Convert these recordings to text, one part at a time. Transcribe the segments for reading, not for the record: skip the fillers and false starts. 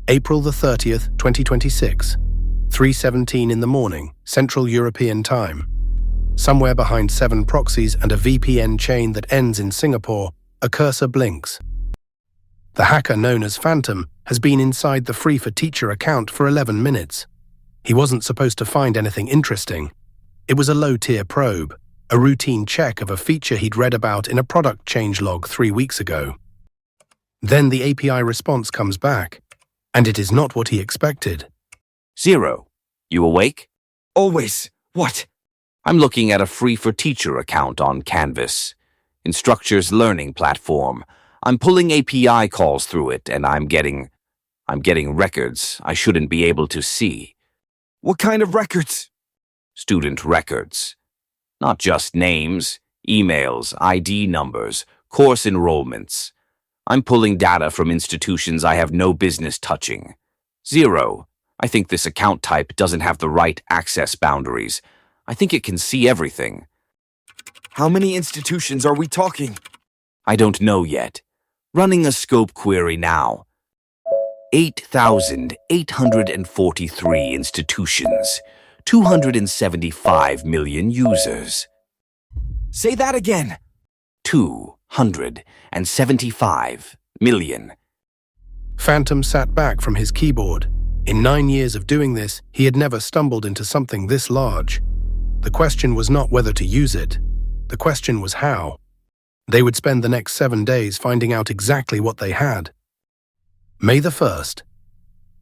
April the 30th, 2026. 3:17 in the morning, Central European Time. Somewhere behind 7 proxies and a VPN chain that ends in Singapore, a cursor blinks. The hacker known as Phantom has been inside the Free for Teacher account for 11 minutes. He wasn't supposed to find anything interesting. It was a low-tier probe, a routine check of a feature he'd read about in a product changelog 3 weeks ago. Then the API response comes back, and it is not what he expected. Zero. You awake? Always. What? I'm looking at a Free for Teacher account on Canvas, Instructure's learning platform. I'm pulling API calls through it, and I'm getting records I shouldn't be able to see. What kind of records? Student records. Not just names, emails, ID numbers, course enrollments. I'm pulling data from institutions I have no business touching. Zero. I think this account type doesn't have the right access boundaries. I think it can see everything. How many institutions are we talking? I don't know yet. Running a scope query now. 8,843 institutions. 275 million users. Say that again. 275 million. Phantom sat back from his keyboard. In 9 years of doing this, he had never stumbled into something this large. The question was not whether to use it. The question was how. They would spend the next 7 days finding out exactly what they had. May the 1st.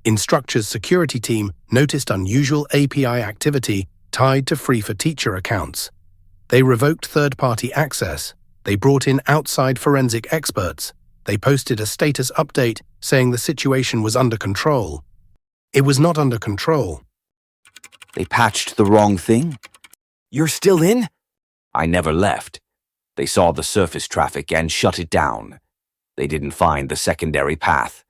Instructure's security team noticed unusual API activity tied to Free for Teacher accounts. They revoked third-party access. They brought in outside forensic experts. They posted a status update saying the situation was under control. It was not under control. They patched the wrong thing? You're still in? I never left. They saw the surface traffic and shut it down. They didn't find the secondary path.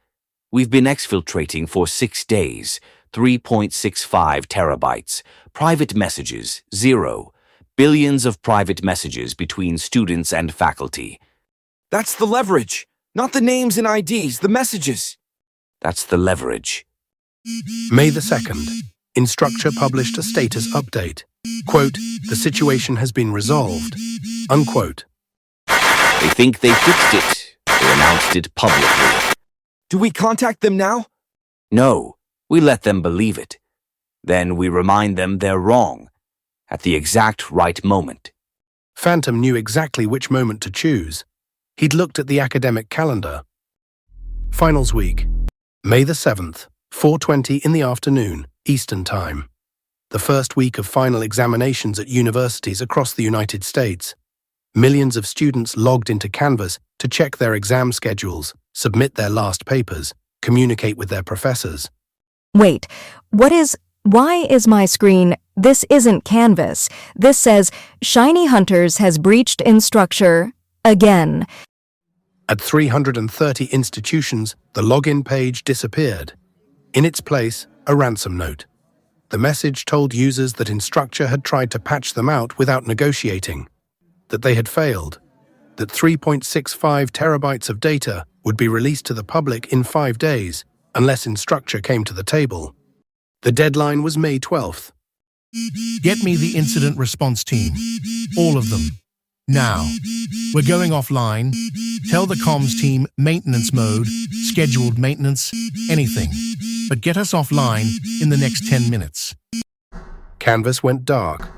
We've been exfiltrating for 6 days, 3.65 terabytes, private messages, 0, billions of private messages between students and faculty. That's the leverage, not the names and IDs, the messages. That's the leverage. May the 2nd. Instructure published a status update. Quote, "The situation has been resolved." Unquote. They think they fixed it. They announced it publicly. Do we contact them now? No, we let them believe it. Then we remind them they're wrong, at the exact right moment. Phantom knew exactly which moment to choose. He'd looked at the academic calendar. Finals week. May the 7th, 4:20 in the afternoon, Eastern Time. The first week of final examinations at universities across the United States. Millions of students logged into Canvas to check their exam schedules, submit their last papers, communicate with their professors. Wait, why is my screen, this isn't Canvas. This says, ShinyHunters has breached Instructure again. At 330 institutions, the login page disappeared. In its place, a ransom note. The message told users that Instructure had tried to patch them out without negotiating, that they had failed, that 3.65 terabytes of data would be released to the public in 5 days unless Instructure came to the table. The deadline was May 12th. Get me the incident response team. All of them. Now. We're going offline. Tell the comms team maintenance mode, scheduled maintenance, anything. But get us offline in the next 10 minutes. Canvas went dark.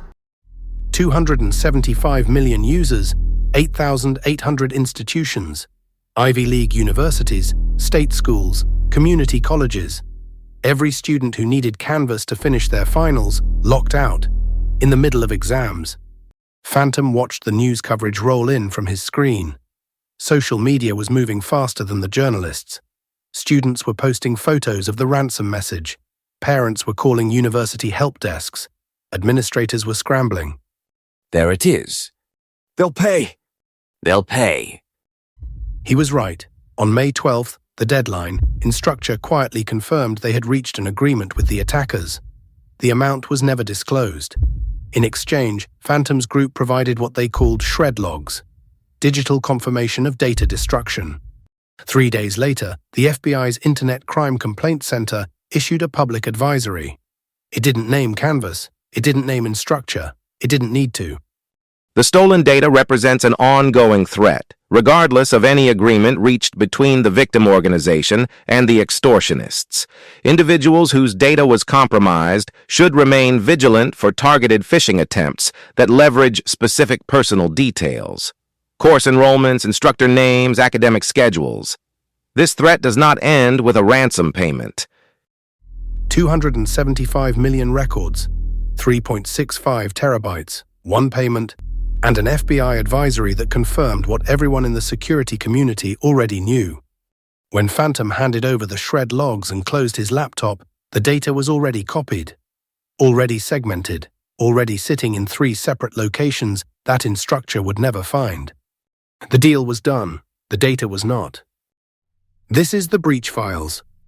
275 million users, 8,800 institutions, Ivy League universities, state schools, community colleges. Every student who needed Canvas to finish their finals locked out, in the middle of exams. Phantom watched the news coverage roll in from his screen. Social media was moving faster than the journalists. Students were posting photos of the ransom message. Parents were calling university help desks. Administrators were scrambling. There it is. They'll pay. They'll pay. He was right. On May 12th, the deadline, Instructure quietly confirmed they had reached an agreement with the attackers. The amount was never disclosed. In exchange, Phantom's group provided what they called shred logs, digital confirmation of data destruction. 3 days later, the FBI's Internet Crime Complaint Center issued a public advisory. It didn't name Canvas. It didn't name Instructure. It didn't need to. The stolen data represents an ongoing threat, regardless of any agreement reached between the victim organization and the extortionists. Individuals whose data was compromised should remain vigilant for targeted phishing attempts that leverage specific personal details. Course enrollments, instructor names, academic schedules. This threat does not end with a ransom payment. 275 million records, 3.65 terabytes, one payment, and an FBI advisory that confirmed what everyone in the security community already knew. When Phantom handed over the shred logs and closed his laptop, the data was already copied, already segmented, already sitting in 3 separate locations that Instructure would never find. The deal was done. The data was not. This is the breach files.